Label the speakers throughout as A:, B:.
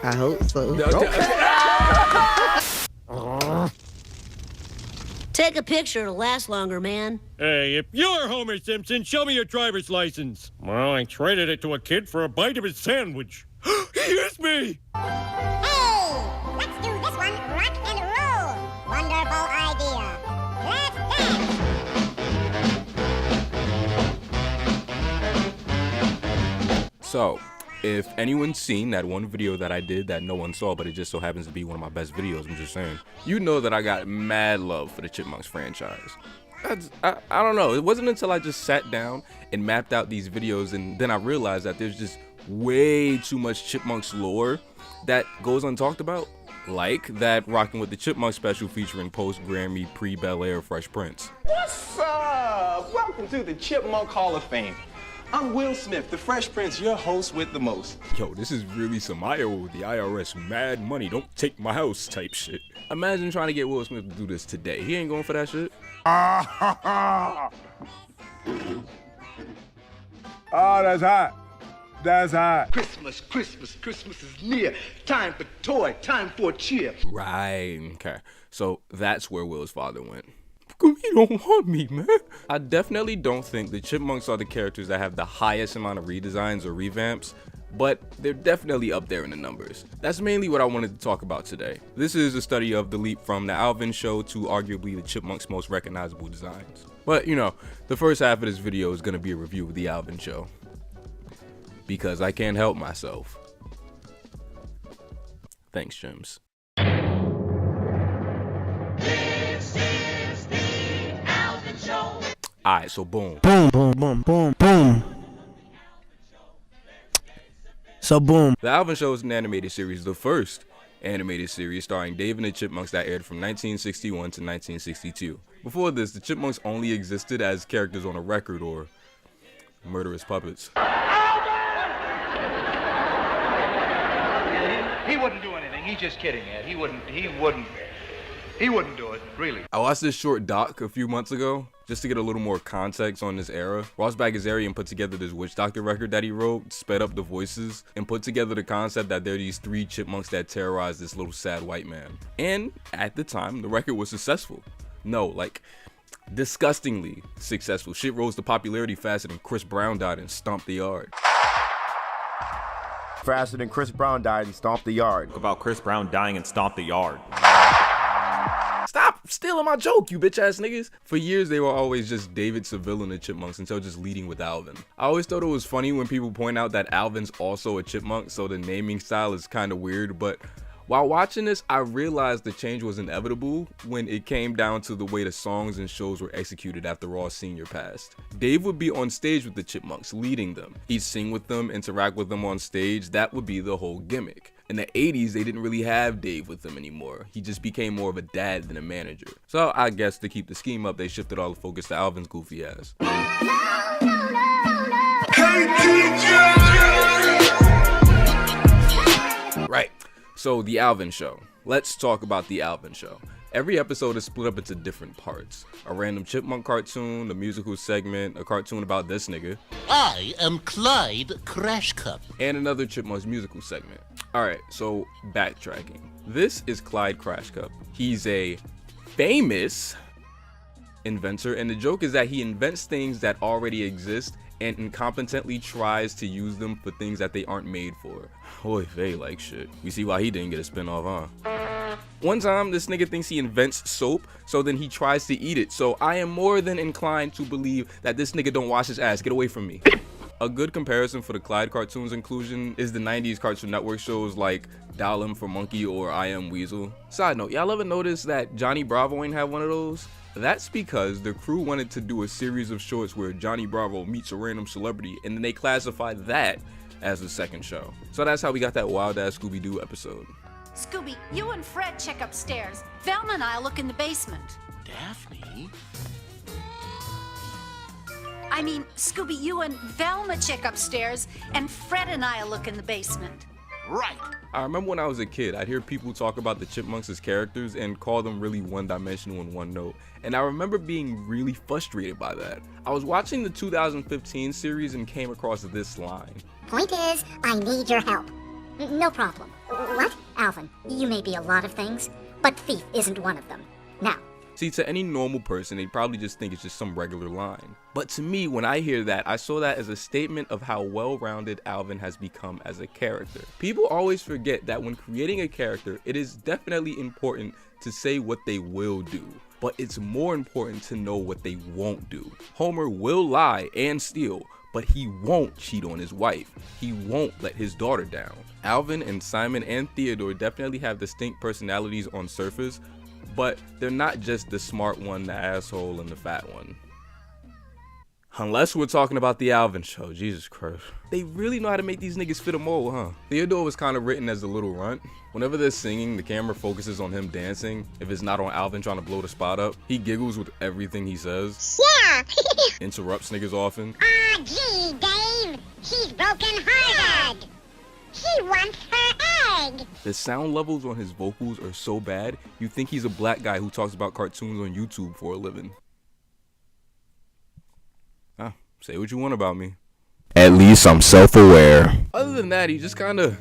A: I hope so.
B: Take a picture, it'll last longer, man.
C: Hey, if you're Homer Simpson, show me your driver's license. Well, I traded it to a kid for a bite of his sandwich. He is me!
D: Hey, let's do this one rock and roll. Wonderful idea. Let's dance.
E: So, if anyone's seen that one video that I did that no one saw, but it just so happens to be one of my best videos, I'm just saying, you know that I got mad love for the Chipmunks franchise. I don't know, it wasn't until I just sat down and mapped out these videos and then I realized that there's just way too much Chipmunks lore that goes untalked about. Like that Rockin' with the Chipmunks special featuring post-Grammy, pre-Bel Air Fresh Prince.
F: What's up? Welcome to the Chipmunk Hall of Fame. I'm Will Smith, the Fresh Prince, your host with the most.
E: Yo, this is really some I owe the IRS mad money, don't take my house type shit. Imagine trying to get Will Smith to do this today. He ain't going for that shit.
G: Oh, that's hot. That's hot.
H: Christmas, Christmas, Christmas is near. Time for toy, time for cheer.
E: Right, okay. So that's where Will's father went. He don't want me, man. I definitely don't think the Chipmunks are the characters that have the highest amount of redesigns or revamps, but they're definitely up there in the numbers. That's mainly what I wanted to talk about today. This is a study of the leap from the Alvin Show to arguably the Chipmunks' most recognizable designs. But, you know, the first half of this video is going to be a review of the Alvin Show. Because I can't help myself. Thanks, Jims. Alright, so boom.
A: Boom, boom, boom, boom, boom. So boom.
E: The Alvin Show is an animated series, the first animated series starring Dave and the Chipmunks that aired from 1961 to 1962. Before this, the Chipmunks only existed as characters on a record or murderous puppets.
H: He wouldn't do anything. He's just kidding, Ed. He wouldn't do it, really.
E: I watched this short doc a few months ago just to get a little more context on this era. Ross Bagazarian put together this Witch Doctor record that he wrote, sped up the voices, and put together the concept that there are these three chipmunks that terrorize this little sad white man. And at the time, the record was successful. No, like, disgustingly successful. Shit rose to popularity faster than Chris Brown died and stomped the yard.
I: Faster than Chris Brown died and stomped the yard.
J: About Chris Brown dying and stomped the yard.
E: Stop stealing my joke, you bitch ass niggas. For years, they were always just David Seville and the Chipmunks until just leading with Alvin. I always thought it was funny when people point out that Alvin's also a chipmunk, so the naming style is kind of weird, but while watching this, I realized the change was inevitable when it came down to the way the songs and shows were executed after Ross Sr. passed. Dave would be on stage with the Chipmunks, leading them. He'd sing with them, interact with them on stage. That would be the whole gimmick. In the 80s, they didn't really have Dave with them anymore. He just became more of a dad than a manager. So I guess to keep the scheme up, they shifted all the focus to Alvin's goofy ass. Right. So the Alvin Show. Let's talk about the Alvin Show. Every episode is split up into different parts. A random chipmunk cartoon, a musical segment, a cartoon about this nigga.
K: I am Clyde Crashcup.
E: And another Chipmunks musical segment. Alright, so backtracking. This is Clyde Crashcup. He's a famous inventor, and the joke is that he invents things that already exist and incompetently tries to use them for things that they aren't made for. Oy vey, like shit. We see why he didn't get a spinoff, huh? One time, this nigga thinks he invents soap, so then he tries to eat it. So I am more than inclined to believe that this nigga don't wash his ass. Get away from me. A good comparison for the Clyde cartoons inclusion is the 90s Cartoon Network shows like Dial M for Monkey or I Am Weasel. Side note, y'all ever notice that Johnny Bravo ain't have one of those? That's because the crew wanted to do a series of shorts where Johnny Bravo meets a random celebrity, and then they classified that as the second show. So that's how we got that wild ass Scooby-Doo episode.
L: Scooby, you and Fred check upstairs. Velma and I'll look in the basement.
K: Daphne?
L: I mean, Scooby, you and Velma check upstairs, and Fred and I'll look in the basement.
K: Right.
E: I remember when I was a kid, I'd hear people talk about the Chipmunks as characters and call them really one-dimensional in one note. And I remember being really frustrated by that. I was watching the 2015 series and came across this line.
D: Point is, I need your help. No problem. What? Alvin, you may be a lot of things, but thief isn't one of them. Now.
E: See, to any normal person, they'd probably just think it's just some regular line. But to me, when I hear that, I saw that as a statement of how well-rounded Alvin has become as a character. People always forget that when creating a character, it is definitely important to say what they will do. But it's more important to know what they won't do. Homer will lie and steal, but he won't cheat on his wife. He won't let his daughter down. Alvin and Simon and Theodore definitely have distinct personalities on surface, but they're not just the smart one, the asshole, and the fat one. Unless we're talking about the Alvin Show, Jesus Christ. They really know how to make these niggas fit a mold, huh? Theodore was kind of written as the little runt. Whenever they're singing, the camera focuses on him dancing. If it's not on Alvin trying to blow the spot up, he giggles with everything he says.
D: Yeah!
E: Interrupts niggas often.
D: Ah, gee, Dave! She's broken-hearted! She wants her egg!
E: The sound levels on his vocals are so bad, you think he's a black guy who talks about cartoons on YouTube for a living. Say what you want about me. At least I'm self-aware. Other than that, he just kind of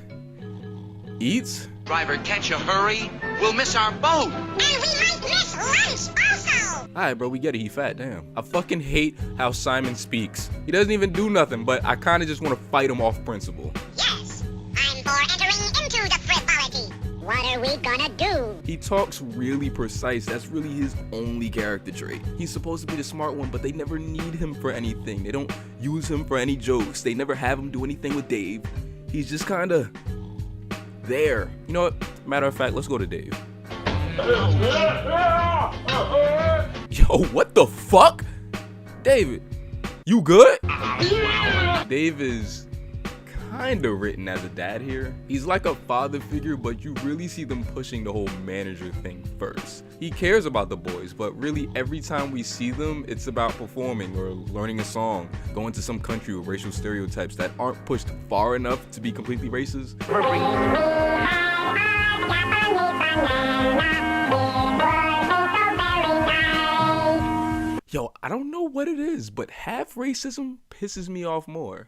E: eats.
M: Driver, can't you hurry? We'll miss our boat.
D: And we might miss lunch also.
E: Alright, bro, we get it. He fat, damn. I fucking hate how Simon speaks. He doesn't even do nothing, but I kind of just want to fight him off principle.
D: Yes, I'm for entering into the frivolity. What are we gonna do?
E: He talks really precise. That's really his only character trait. He's supposed to be the smart one, but they never need him for anything. They don't use him for any jokes. They never have him do anything with Dave. He's just kind of there. You know what? Matter of fact, let's go to Dave. Yo, what the fuck? David, you good? Dave is kinda written as a dad here. He's like a father figure, but you really see them pushing the whole manager thing first. He cares about the boys, but really every time we see them, it's about performing or learning a song, going to some country with racial stereotypes that aren't pushed far enough to be completely racist. Yo, I don't know what it is, but half racism pisses me off more.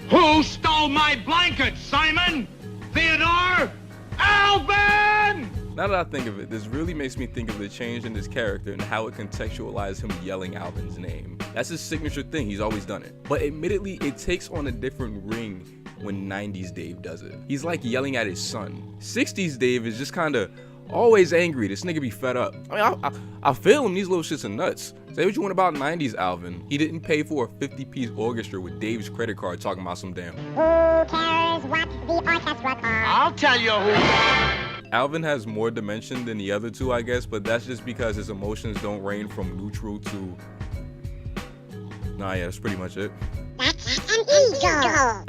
M: Who stole my blanket, Simon? Theodore? Alvin!
E: Now that I think of it, this really makes me think of the change in his character and how it contextualized him yelling Alvin's name. That's his signature thing, he's always done it. But admittedly, it takes on a different ring when 90s Dave does it. He's like yelling at his son. 60s Dave is just kinda always angry. This nigga be fed up. I mean, I feel him, these little shits are nuts. Say what you want about 90s Alvin. He didn't pay for a 50-piece orchestra with Dave's credit card talking about some damn.
D: Who cares what the orchestra costs?
M: I'll tell you who.
E: Alvin has more dimension than the other two, I guess, but that's just because his emotions don't range from neutral to... Nah, yeah, that's pretty much it.
D: That's an ego.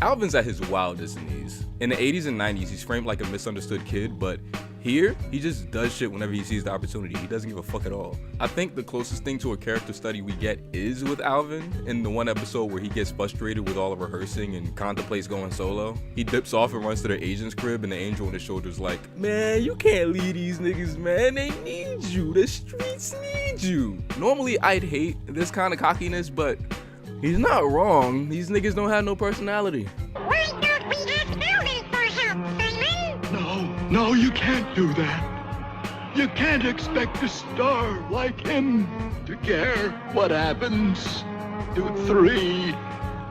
E: Alvin's at his wildest in these. In the 80s and 90s, he's framed like a misunderstood kid, but here, he just does shit whenever he sees the opportunity. He doesn't give a fuck at all. I think the closest thing to a character study we get is with Alvin in the one episode where he gets frustrated with all the rehearsing and contemplates going solo. He dips off and runs to the agent's crib, and the angel on his shoulder's like, man, you can't leave these niggas, man. They need you. The streets need you. Normally, I'd hate this kind of cockiness, but he's not wrong. These niggas don't have no personality.
D: Why don't we ask Alvin for help, Simon?
H: No, you can't do that. You can't expect a star like him to care what happens to 3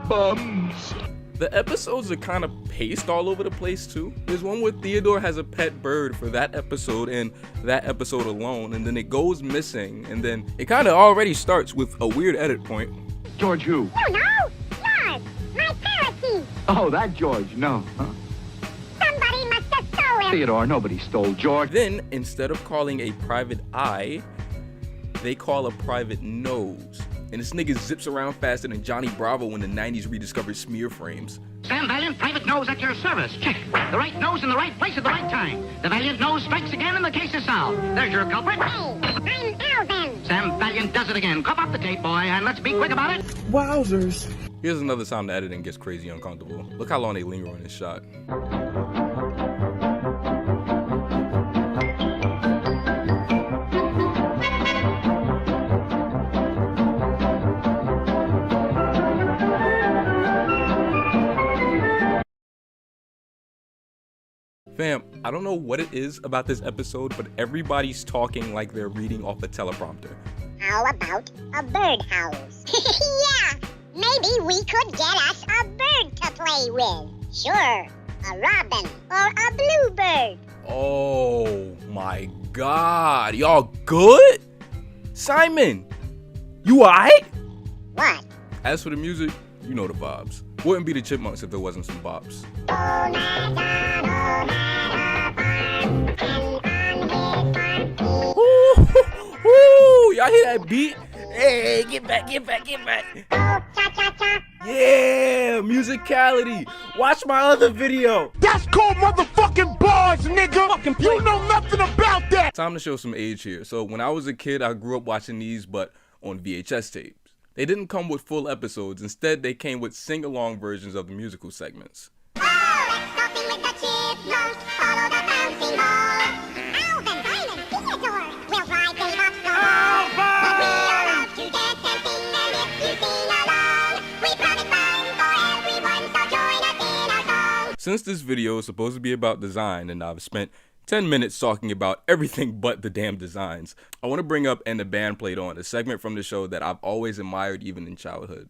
H: bums.
E: The episodes are kind of paced all over the place too. There's one where Theodore has a pet bird for that episode and that episode alone, and then it goes missing, and then it kind of already starts with a weird edit point.
H: George who?
D: You know, George, my parakeet.
H: Oh, that George, no. Huh?
D: Somebody must have stolen him.
H: Theodore, nobody stole George.
E: Then, instead of calling a private eye, they call a private nose. And this nigga zips around faster than Johnny Bravo when the 90s rediscovered smear frames.
N: Sam Valiant, private nose at your service. Check. The right nose in the right place at the right time. The Valiant nose strikes again and the case is solved. There's your culprit.
D: Hey, I'm Alvin.
N: Sam Valiant does it again. Cough up the tape, boy, and let's be quick about it.
G: Wowzers.
E: Here's another time the editing gets crazy uncomfortable. Look how long they linger on this shot. Fam, I don't know what it is about this episode, but everybody's talking like they're reading off a teleprompter.
D: How about a birdhouse? Yeah, maybe we could get us a bird to play with. Sure, a robin or a bluebird.
E: Oh my god, y'all good? Simon, you alright?
D: What?
E: As for the music, you know the vibes. Wouldn't be the Chipmunks if there wasn't some bops. Ooh, y'all hear that beat? Hey, get back. Yeah, musicality. Watch my other video.
G: That's called motherfucking bars, nigga. You know nothing about that.
E: Time to show some age here. So when I was a kid, I grew up watching these, but on VHS tapes. They didn't come with full episodes. Instead, they came with sing-along versions of the musical segments. Since this video is supposed to be about design, and I've spent 10 minutes talking about everything but the damn designs, I want to bring up And the Band Played On, a segment from the show that I've always admired even in childhood.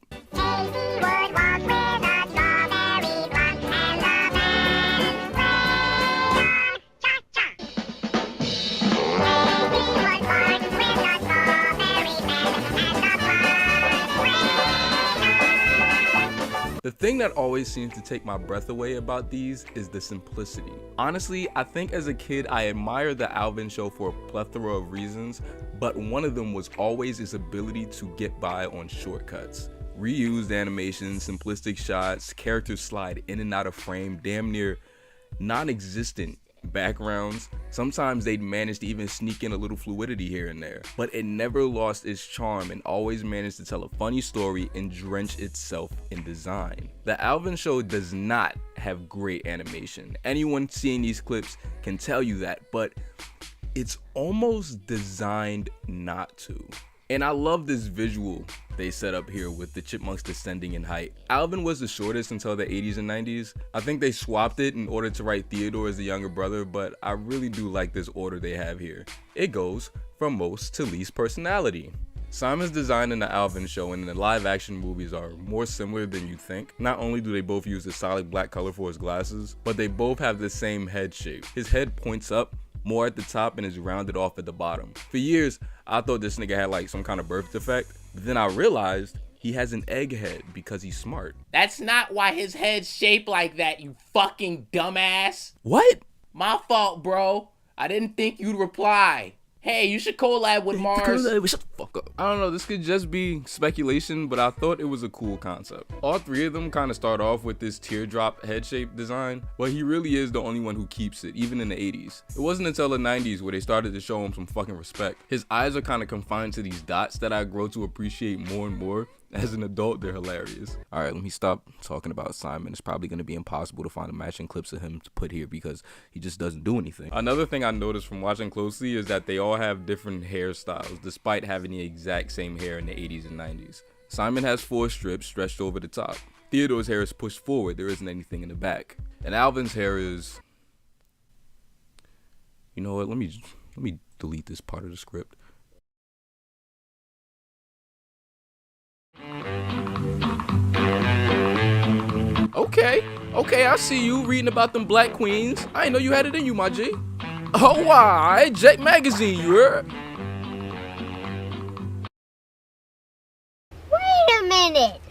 E: The thing that always seems to take my breath away about these is the simplicity. Honestly, I think as a kid I admired the Alvin Show for a plethora of reasons, but one of them was always his ability to get by on shortcuts. Reused animations, simplistic shots, characters slide in and out of frame, damn near non-existent backgrounds. Sometimes they'd manage to even sneak in a little fluidity here and there, but it never lost its charm and always managed to tell a funny story and drench itself in design. The Alvin Show does not have great animation. Anyone seeing these clips can tell you that, but it's almost designed not to. And I love this visual they set up here with the Chipmunks descending in height. Alvin was the shortest until the 80s and 90s. I think they swapped it in order to write Theodore as the younger brother, but I really do like this order they have here. It goes from most to least personality. Simon's design in the Alvin Show and in the live action movies are more similar than you think. Not only do they both use the solid black color for his glasses, but they both have the same head shape. His head points up more at the top and is rounded off at the bottom. For years, I thought this nigga had like some kind of birth defect, but then I realized he has an egg head because he's smart.
O: That's not why his head's shaped like that, you fucking dumbass.
E: What?
O: My fault, bro. I didn't think you'd reply. Hey, you should collab with Mars.
E: Shut the fuck up. I don't know, this could just be speculation, but I thought it was a cool concept. All three of them kind of start off with this teardrop head-shaped design, but he really is the only one who keeps it, even in the 80s. It wasn't until the 90s where they started to show him some fucking respect. His eyes are kind of confined to these dots that I grow to appreciate more and more. As an adult, they're hilarious. Alright, let me stop talking about Simon. It's probably going to be impossible to find matching clips of him to put here because he just doesn't do anything. Another thing I noticed from watching closely is that they all have different hairstyles despite having the exact same hair in the 80s and 90s. Simon has 4 strips stretched over the top. Theodore's hair is pushed forward, there isn't anything in the back. And Alvin's hair is... You know what, let me delete this part of the script. Okay, I see you reading about them black queens. I didn't know you had it in you, my G. Oh, why? Jack Magazine, you heard?
D: Wait a minute.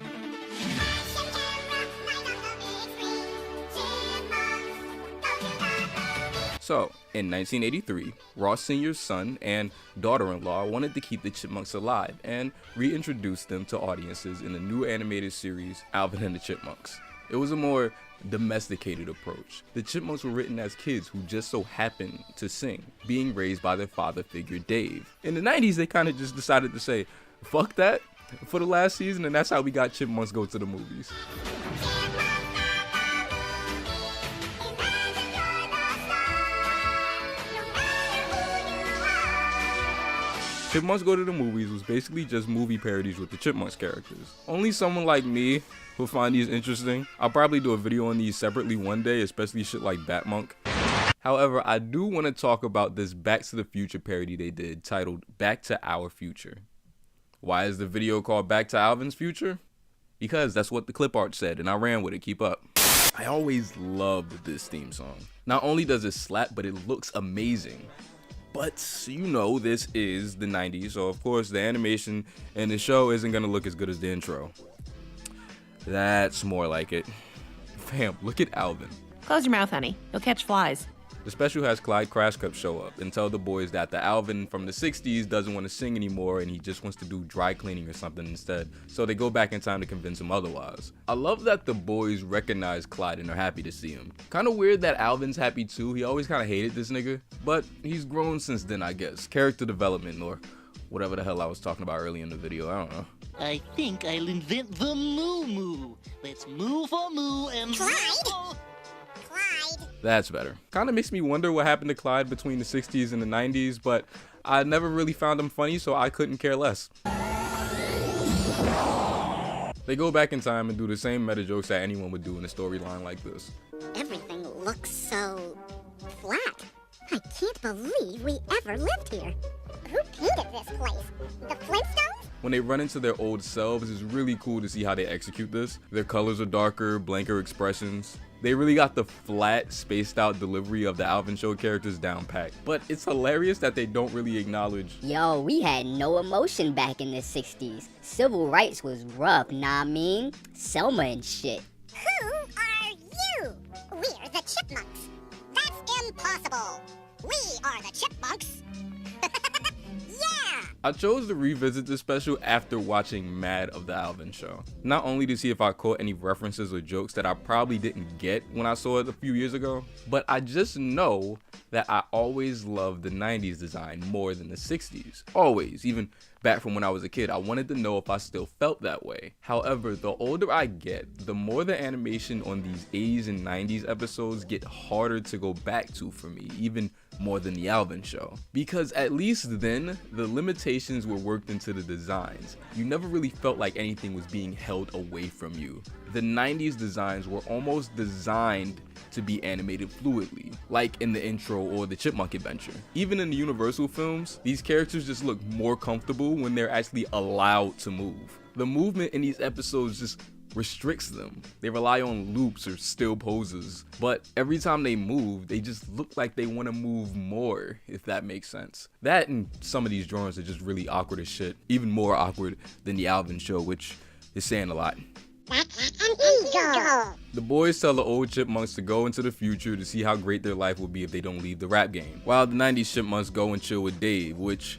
E: So, in 1983, Ross Sr.'s son and daughter-in-law wanted to keep the Chipmunks alive and reintroduce them to audiences in a new animated series, Alvin and the Chipmunks. It was a more domesticated approach. The Chipmunks were written as kids who just so happened to sing, being raised by their father figure Dave. In the 90s, they kind of just decided to say, fuck that, for the last season, and that's how we got Chipmunks Go to the Movies. Chipmunks Go to the Movies was basically just movie parodies with the Chipmunks characters. Only someone like me will find these interesting. I'll probably do a video on these separately one day, especially shit like Batmonk. However, I do want to talk about this Back to the Future parody they did titled Back to Our Future. Why is the video called Back to Alvin's Future? Because that's what the clip art said, and I ran with it. Keep up. I always loved this theme song. Not only does it slap, but it looks amazing. But, you know, this is the 90s, so of course the animation in the show isn't gonna look as good as the intro. That's more like it. Fam, look at Alvin.
P: Close your mouth, honey. You'll catch flies.
E: The special has Clyde Crashcup show up and tell the boys that the Alvin from the 60s doesn't want to sing anymore and he just wants to do dry cleaning or something instead, so they go back in time to convince him otherwise. I love that the boys recognize Clyde and are happy to see him. Kinda weird that Alvin's happy too. He always kinda hated this nigga, but he's grown since then, I guess. Character development or whatever the hell I was talking about earlier in the video, I don't know.
K: I think I'll invent the moo-moo. Let's moo for moo and
D: Clyde?
E: That's better. Kinda makes me wonder what happened to Clyde between the 60s and the 90s, but I never really found him funny, so I couldn't care less. They go back in time and do the same meta jokes that anyone would do in a storyline like this.
D: Everything looks so flat. I can't believe we ever lived here. Who painted this place? The Flintstones?
E: When they run into their old selves, it's really cool to see how they execute this. Their colors are darker, blanker expressions. They really got the flat, spaced out delivery of the Alvin Show characters down pat. But it's hilarious that they don't really acknowledge.
Q: Yo, we had no emotion back in the 60s. Civil rights was rough, nah I mean? Selma and shit.
D: Who are you? We're the Chipmunks. That's impossible. We are the Chipmunks. Yeah!
E: I chose to revisit this special after watching Mad of the Alvin Show. Not only to see if I caught any references or jokes that I probably didn't get when I saw it a few years ago, but I just know that I always loved the 90s design more than the 60s. Always, even back from when I was a kid, I wanted to know if I still felt that way. However, the older I get, the more the animation on these 80s and 90s episodes get harder to go back to for me, even more than the Alvin Show. Because at least then, the limitations were worked into the designs. You never really felt like anything was being held away from you. The 90s designs were almost designed to be animated fluidly, like in the intro or the Chipmunk adventure. Even in the Universal films, these characters just look more comfortable when they're actually allowed to move. The movement in these episodes just restricts them. They rely on loops or still poses, but every time they move, they just look like they want to move more, if that makes sense. That and some of these drawings are just really awkward as shit, even more awkward than the Alvin Show, which is saying a lot.
D: That's an eagle.
E: The boys tell the old Chipmunks to go into the future to see how great their life will be if they don't leave the rap game, while the 90s Chipmunks go and chill with Dave, which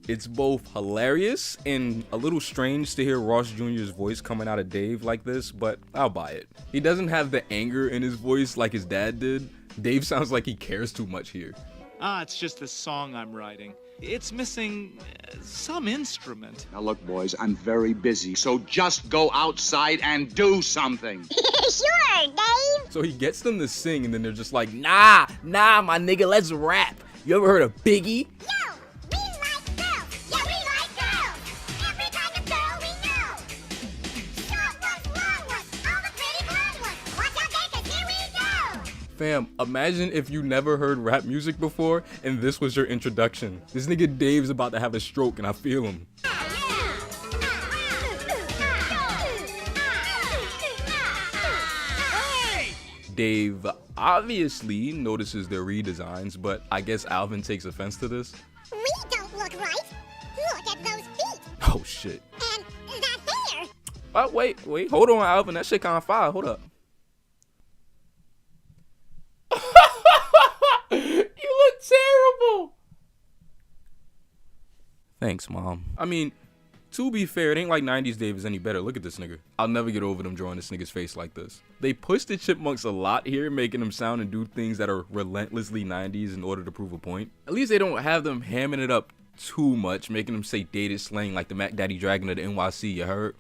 E: it's both hilarious and a little strange to hear Ross Jr.'s voice coming out of Dave like this, but I'll buy it. He doesn't have the anger in his voice like his dad did. Dave sounds like he cares too much here.
R: It's just this song I'm writing. It's missing some instrument.
M: Now look, boys, I'm very busy, so just go outside and do something.
D: Sure, Dave.
E: So he gets them to sing, and then they're just like, nah, my nigga, let's rap. You ever heard of Biggie?
D: Yo, we like girls. Yeah, we like girls. Every kind of girl we know. Short ones, long ones, all the pretty blonde ones. Watch out there, 'cause here we go.
E: Fam, imagine if you never heard rap music before and this was your introduction. This nigga Dave's about to have a stroke and I feel him. Dave obviously notices their redesigns, but I guess Alvin takes offense to this.
D: We don't look right. Look at those feet.
E: Oh shit.
D: And that hair.
E: Oh, wait, hold on, Alvin, that shit kinda fire, hold up. You look terrible. Thanks, Mom. I mean, to be fair, it ain't like 90s Dave is any better. Look at this nigga. I'll never get over them drawing this nigga's face like this. They push the Chipmunks a lot here, making them sound and do things that are relentlessly 90s in order to prove a point. At least they don't have them hamming it up too much, making them say dated slang like the Mac Daddy Dragon of the NYC, you heard?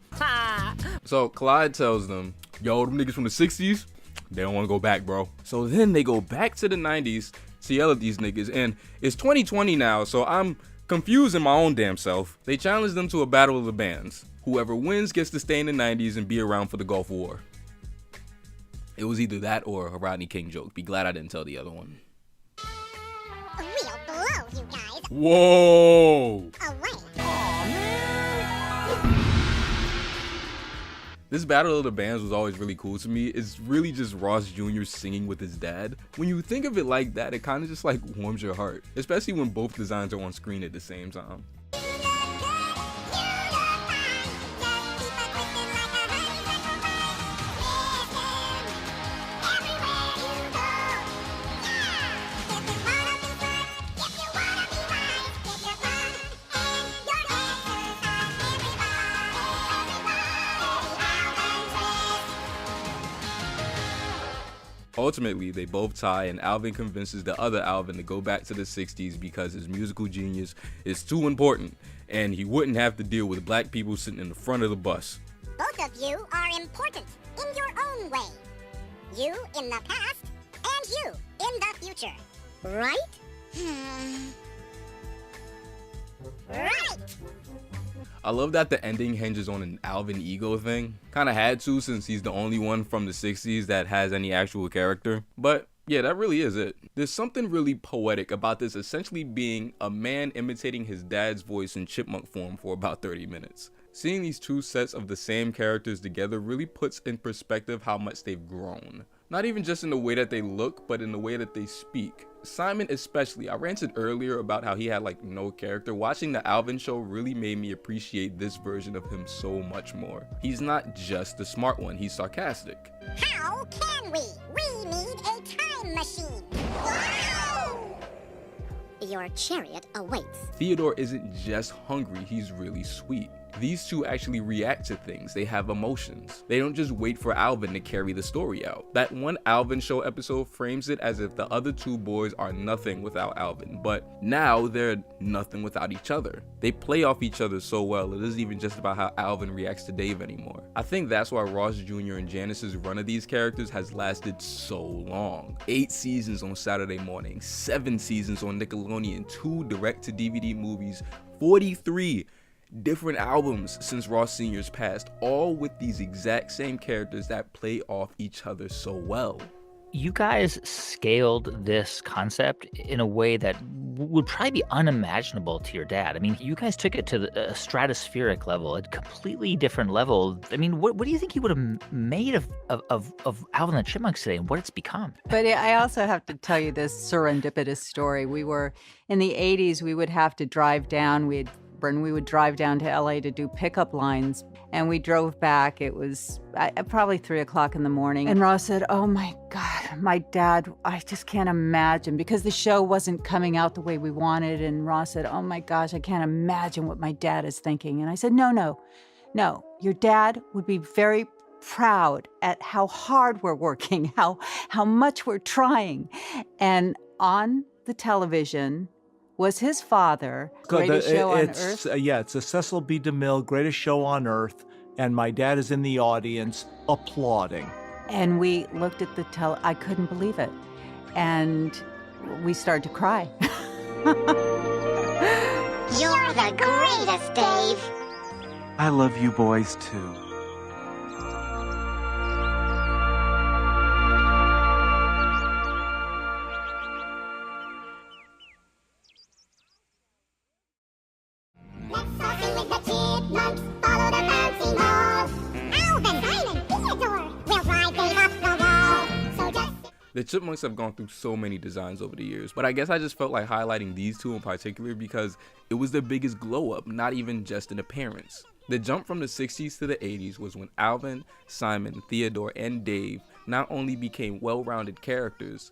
E: So Clyde tells them, yo, them niggas from the 60s, they don't want to go back, bro. So then they go back to the 90s to yell at these niggas, and it's 2020 now, so I'm confused in my own damn self. They challenge them to a battle of the bands. Whoever wins gets to stay in the 90s and be around for the Gulf War. It was either that or a Rodney King joke. Be glad I didn't tell the other one. Whoa! This Battle of the Bands was always really cool to me. It's really just Ross Jr. singing with his dad. When you think of it like that, it kind of just like warms your heart, especially when both designs are on screen at the same time. Ultimately, they both tie, and Alvin convinces the other Alvin to go back to the 60s because his musical genius is too important, and he wouldn't have to deal with black people sitting in the front of the bus.
D: Both of you are important in your own way. You in the past, and you in the future. Right? Right!
E: I love that the ending hinges on an Alvin ego thing. Kinda had to, since he's the only one from the 60s that has any actual character. But yeah, that really is it. There's something really poetic about this essentially being a man imitating his dad's voice in chipmunk form for about 30 minutes. Seeing these two sets of the same characters together really puts in perspective how much they've grown. Not even just in the way that they look, but in the way that they speak. Simon especially, I ranted earlier about how he had like no character. Watching the Alvin Show really made me appreciate this version of him so much more. He's not just the smart one, he's sarcastic.
D: How can we? We need a time machine. Wow! Your chariot awaits.
E: Theodore isn't just hungry, he's really sweet. These two actually react to things. They have emotions. They don't just wait for Alvin to carry the story out. That one Alvin Show episode frames it as if the other two boys are nothing without Alvin, but now they're nothing without each other. They play off each other so well, it isn't even just about how Alvin reacts to Dave anymore. I think that's why Ross Jr. and Janice's run of these characters has lasted so long. 8 seasons on Saturday morning, 7 seasons on Nickelodeon, 2 direct-to-DVD movies, 43 different albums since Ross Sr.'s passed, all with these exact same characters that play off each other so well.
S: You guys scaled this concept in a way that would probably be unimaginable to your dad. I mean, you guys took it to a stratospheric level, a completely different level. I mean, what do you think he would have made of Alvin and the Chipmunks today and what it's become?
T: But I also have to tell you this serendipitous story. We were, in the 80s, we would have to drive down. When we would drive down to LA to do pickup lines, and we drove back. It was probably 3 o'clock in the morning. And Ross said, "Oh my God, my dad, I just can't imagine," because the show wasn't coming out the way we wanted. And Ross said, "Oh my gosh, I can't imagine what my dad is thinking." And I said, no, your dad would be very proud at how hard we're working, how much we're trying. And on the television was his father, Greatest Show on Earth.
U: Yeah, it's a Cecil B. DeMille, Greatest Show on Earth, and my dad is in the audience applauding.
T: And we looked at the I couldn't believe it. And we started to cry.
D: You're the greatest, Dave.
U: I love you boys too.
E: The Chipmunks have gone through so many designs over the years, but I guess I just felt like highlighting these two in particular because it was their biggest glow up, not even just in appearance. The jump from the 60s to the 80s was when Alvin, Simon, Theodore, and Dave not only became well-rounded characters,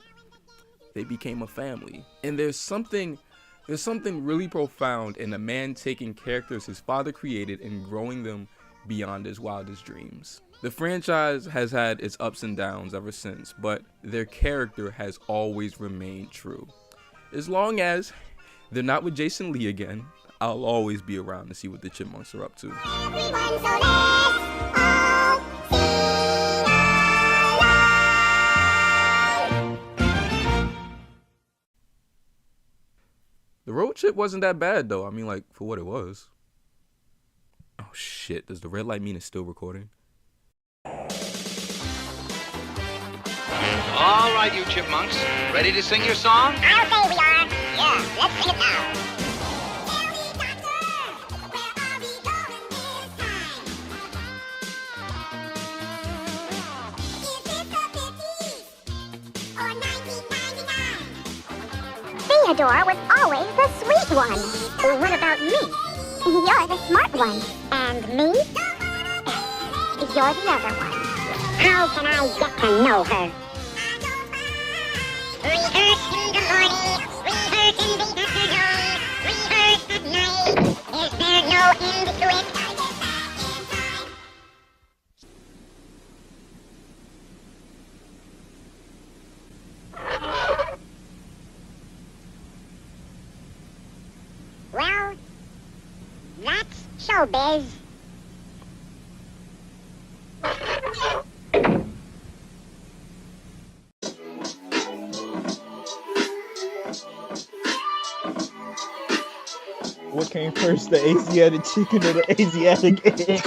E: they became a family. And there's something really profound in a man taking characters his father created and growing them beyond his wildest dreams. The franchise has had its ups and downs ever since, but their character has always remained true. As long as they're not with Jason Lee again, I'll always be around to see what the Chipmunks are up to. The road trip wasn't that bad though. I mean, like, for what it was. Oh shit, does the red light mean it's still recording?
M: All right, you chipmunks, ready to sing your song?
D: I'll say we are. Yeah, let's sing it now. Theodore was always the sweet one. What about me? You're the smart one. And me? You're the other one. How can I get to know her? Rehearse in the morning, rehearse in the afternoon, rehearse at night. Is there no end to it? Well, that's showbiz.
B: What came first, the Asiatic chicken or the Asiatic egg?